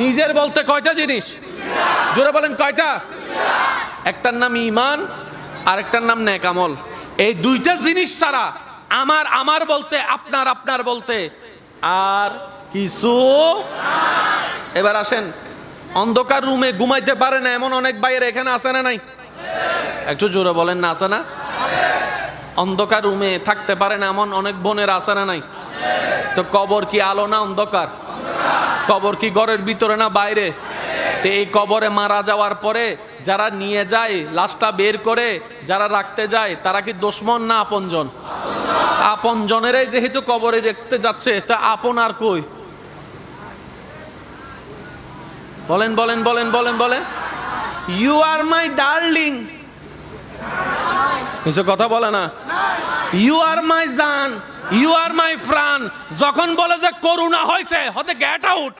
নিজের বলতে কয়টা জিনিস? জোরে বলেন কয়টা? একটার নাম ঈমান, আরেকটার নাম নেক আমল। এই দুইটা জিনিস ছাড়া আমার বলতে, আপনার বলতে আর কিছু। এবার আসেন, অন্ধকার রুমে ঘুমাইতে পারে না এমন অনেক ভাইয়ের এখানে আছে না নাই? একটু জোরে বলেন না, আছে না? অন্ধকার রুমে থাকতে পারে না এমন অনেক বোনের আছে না নাই? তো কবর কি আলো না অন্ধকার? কবর কি ঘরের ভিতরে না বাইরে? তো এই কবরে মারা যাওয়ার পরে যারা নিয়ে যায় লাশটা বের করে, যারা রাখতে যায় তারা কি দুশমন না আপনজন? আপনজনেরাই যেহেতু কবরে রাখতে যাচ্ছে, তা আপন আর কই? বলেন বলেন বলেন বলেন বলেন। ইউ আর মাই ডার্লিং, কিছু কথা বলে না। ইউ আর মাই জান, ইউ আর মাই প্রাণ। যখন বলে যে করোনা হয়েছে, হতে গেট আউট।